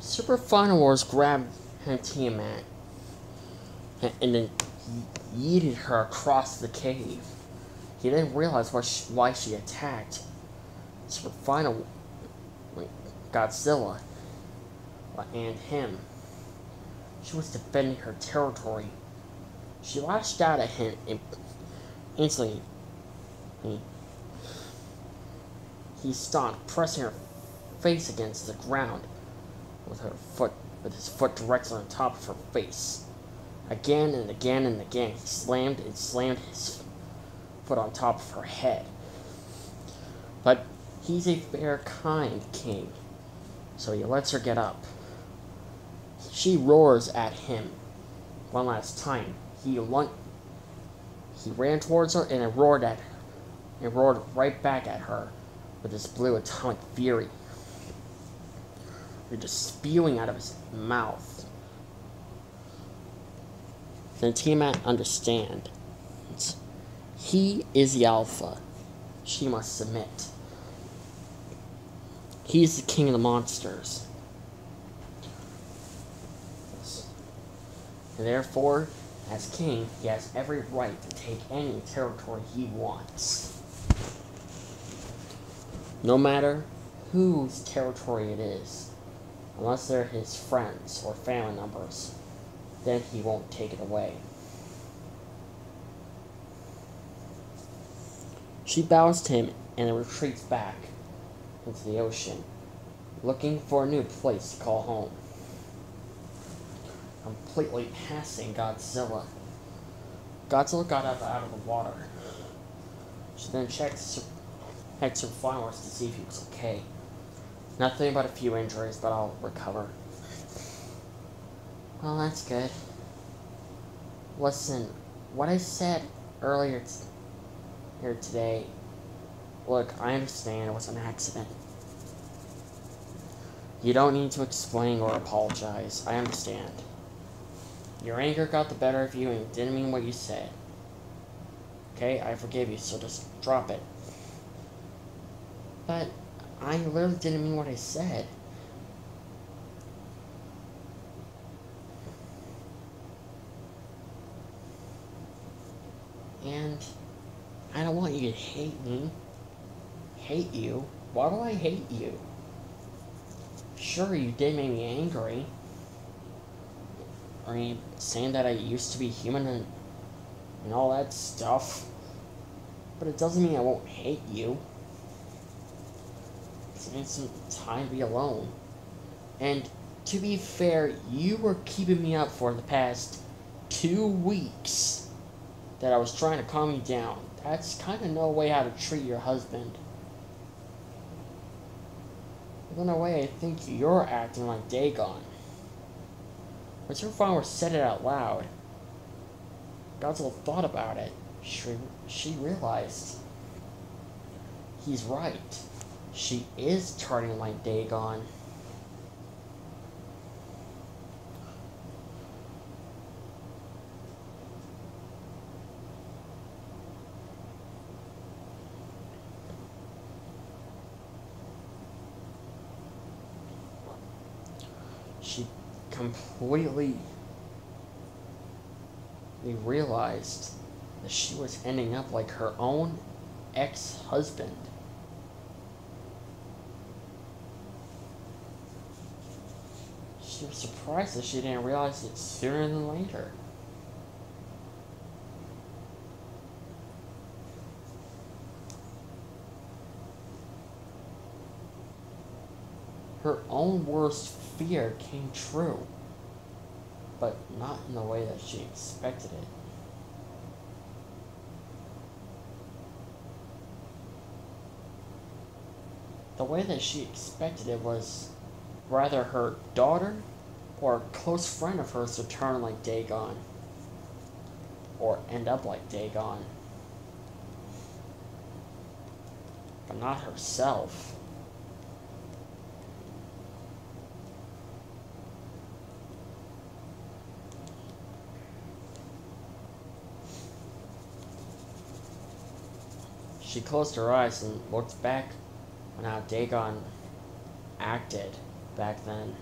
Super Final Wars grabbed Tiamat and then yeeted her across the cave. He didn't realize why she attacked Super Final Godzilla and him. She was defending her territory. She lashed out at him instantly. He stopped, pressing her face against the ground with his foot directly on top of her face. Again and again and again, he slammed his foot on top of her head. But he's a fair, kind king, so he lets her get up. She roars at him one last time. He ran towards her and roared right back at her with his blue atomic fury. You're just spewing out of his mouth. Then Tiamat understands. He is the alpha. She must submit. He's the king of the monsters. And therefore, as king, he has every right to take any territory he wants. No matter whose territory it is, unless they're his friends or family members, then he won't take it away. She bows to him and retreats back into the ocean, looking for a new place to call home. Completely passing Godzilla. Godzilla got up out of the water. She then checked her flowers to see if he was okay. Nothing but a few injuries, but I'll recover. Well, that's good. Listen, what I said earlier here today, look, I understand it was an accident. You don't need to explain or apologize. I understand. Your anger got the better of you and you didn't mean what you said. Okay, I forgive you, so just drop it. But I literally didn't mean what I said. And I don't want you to hate me. Hate you? Why do I hate you? Sure, you did make me angry. Are you saying that I used to be human and all that stuff? But it doesn't mean I won't hate you. I need some time to be alone. And to be fair, you were keeping me up for the past 2 weeks that I was trying to calm you down. That's kind of no way how to treat your husband. In a way, I think you're acting like Dagon. When her father said it out loud, Godzilla thought about it. She realized he's right. She is turning like Dagon. She completely realized that she was ending up like her own ex-husband. She was surprised that she didn't realize it sooner than later. Her own worst fear came true, but not in the way that she expected it. The way that she expected it was rather her daughter or a close friend of hers to turn like Dagon, or end up like Dagon, but not herself. She closed her eyes and looked back on how Dagon acted back then.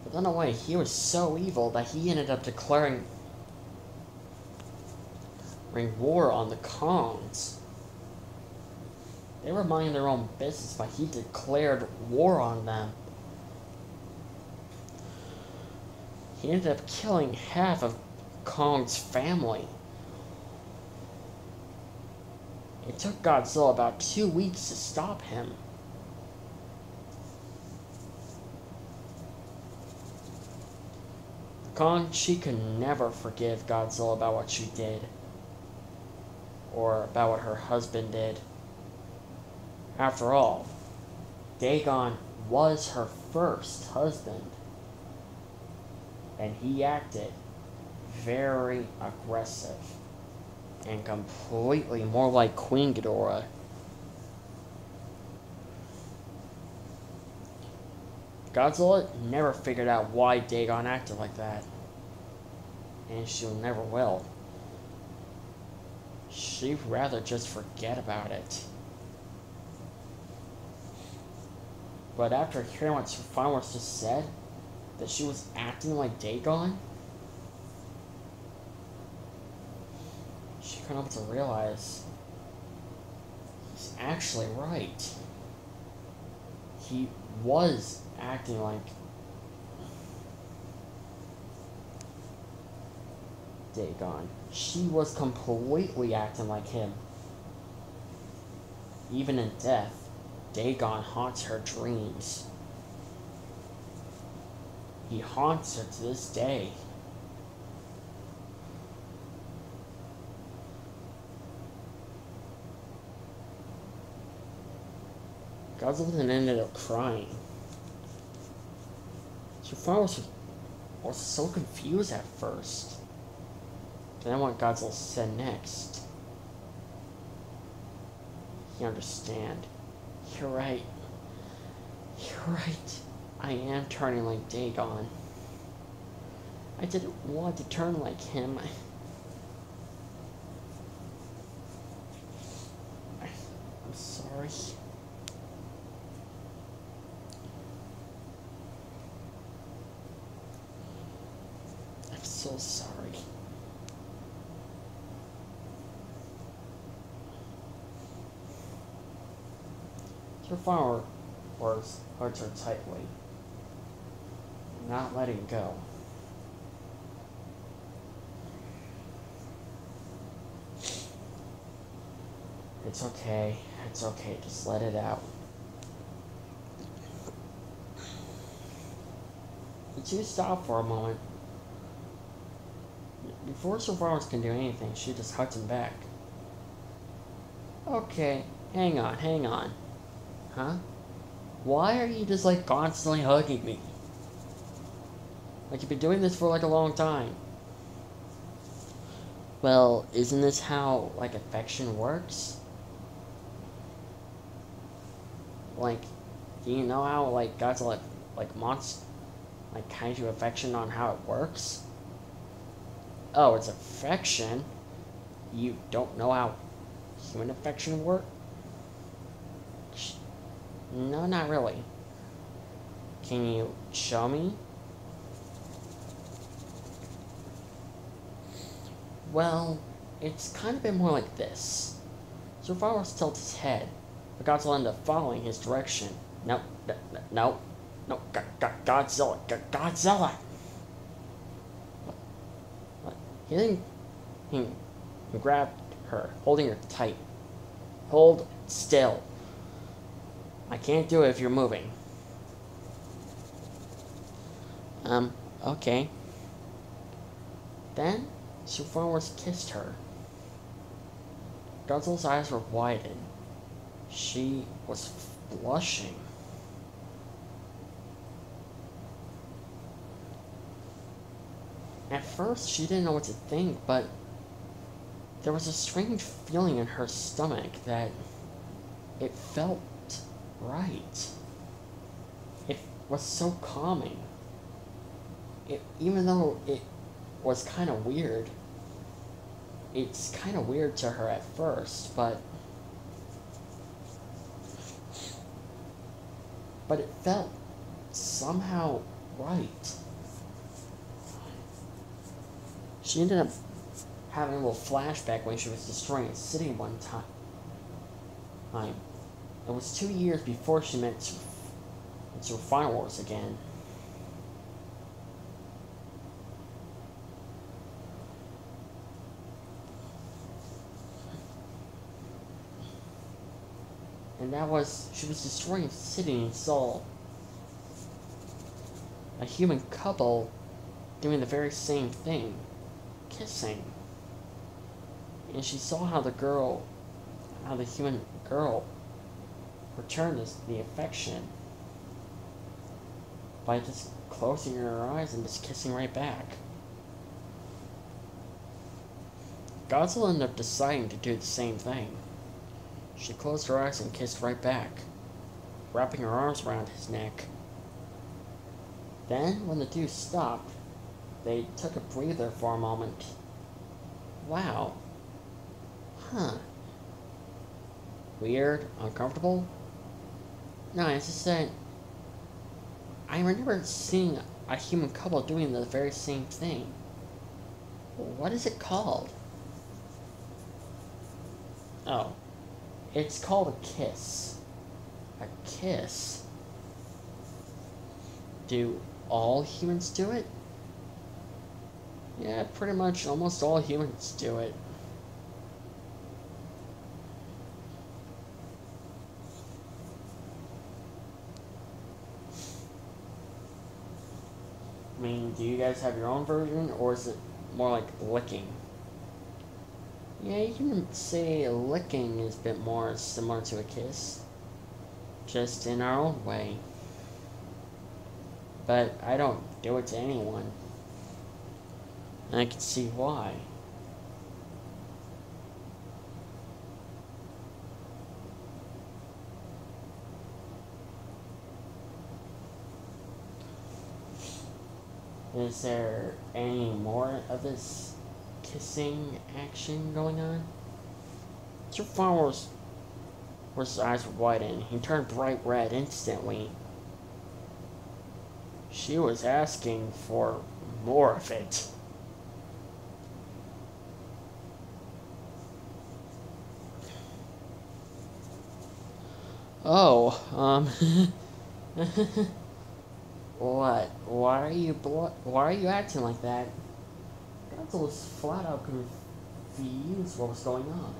But in a way, he was so evil that he ended up declaring war on the Kongs. They were minding their own business, but he declared war on them. He ended up killing half of Kong's family. It took Godzilla about 2 weeks to stop him. Kong, she could never forgive Godzilla about what she did. Or about what her husband did. After all, Dagon was her first husband. And he acted very aggressive. And completely more like Queen Ghidorah. Godzilla never figured out why Dagon acted like that. And she never will. She'd rather just forget about it. But after hearing what Farmers just said, that she was acting like Dagon, she couldn't help to realize he's actually right. He was acting like Dagon. She was completely acting like him. Even in death, Dagon haunts her dreams. He haunts her to this day. Godzilla ended up crying. Shifar was so confused at first. Then what Godzilla said next. You understand. You're right. You're right. I am turning like Dagon. I didn't want to turn like him. I'm sorry. I'm so sorry. Your flower was hugs her tightly, not letting go. It's okay, just let it out. The two stopped for a moment. Before Sylvanas can do anything, she just hugged him back. Okay, hang on. Huh? Why are you just like constantly hugging me? Like you've been doing this for like a long time. Well, isn't this how like affection works? Like, do you know how like Godzilla like kaiju affection on how it works? Oh, it's affection. You don't know how human affection works? No, not really. Can you show me? Well, it's kind of been more like this. Zervaros tilts his head, but Godzilla ended up following his direction. No, Godzilla! What? He grabbed her, holding her tight. Hold still. I can't do it if you're moving. Okay. Then, Sylvanas kissed her. Godzilla's eyes were widened. She was blushing. At first, she didn't know what to think, but there was a strange feeling in her stomach that it felt right. It was so calming. Even though it was kind of weird. It's kind of weird to her at first, but it felt somehow Right. She ended up having a little flashback when she was destroying a city one time. It was 2 years before she met survivors again. And she was destroying a city and saw a human couple doing the very same thing, kissing. And she saw how the human girl returned the affection by just closing her eyes and just kissing right back. Godzilla ended up deciding to do the same thing. She closed her eyes and kissed right back, wrapping her arms around his neck. Then, when the two stopped, they took a breather for a moment. Wow. Huh. Weird? Uncomfortable? No, it's just that I remember seeing a human couple doing the very same thing. What is it called? Oh. It's called a kiss. A kiss? Do all humans do it? Yeah, pretty much almost all humans do it. I mean, do you guys have your own version, or is it more like licking? Yeah, you can say licking is a bit more similar to a kiss, just in our own way. But I don't do it to anyone. And I can see why. Is there any more of this kissing action going on? Sir Farmer's eyes were widened. He turned bright red instantly. She was asking for more of it. Oh, what? Why are you acting like that? Godzilla was flat out confused what was going on.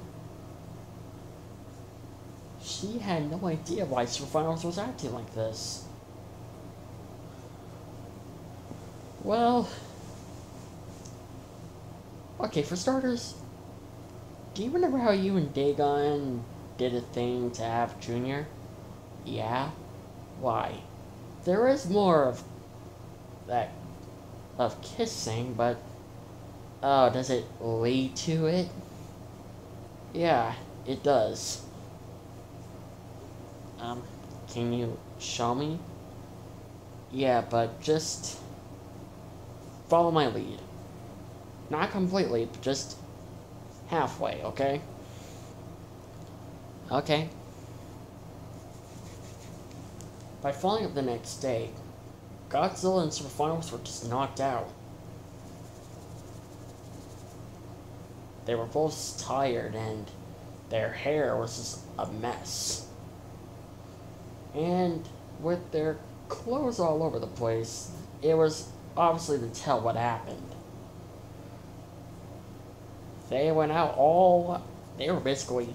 She had no idea why Survivors was acting like this. Well, okay, for starters, do you remember how you and Dagon did a thing to have Junior? Yeah? Why? There is more of that, of kissing, but, oh, does it lead to it? Yeah, it does. Can you show me? Yeah, but just follow my lead. Not completely, but just halfway, okay? Okay. By falling up the next day, Godzilla and Survivors were just knocked out. They were both tired and their hair was just a mess. And with their clothes all over the place, it was obviously to tell what happened. They went out they were basically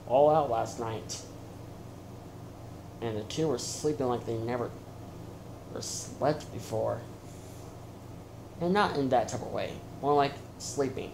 all out last night. And the two were sleeping like they never slept before. And not in that type of way, more like sleeping.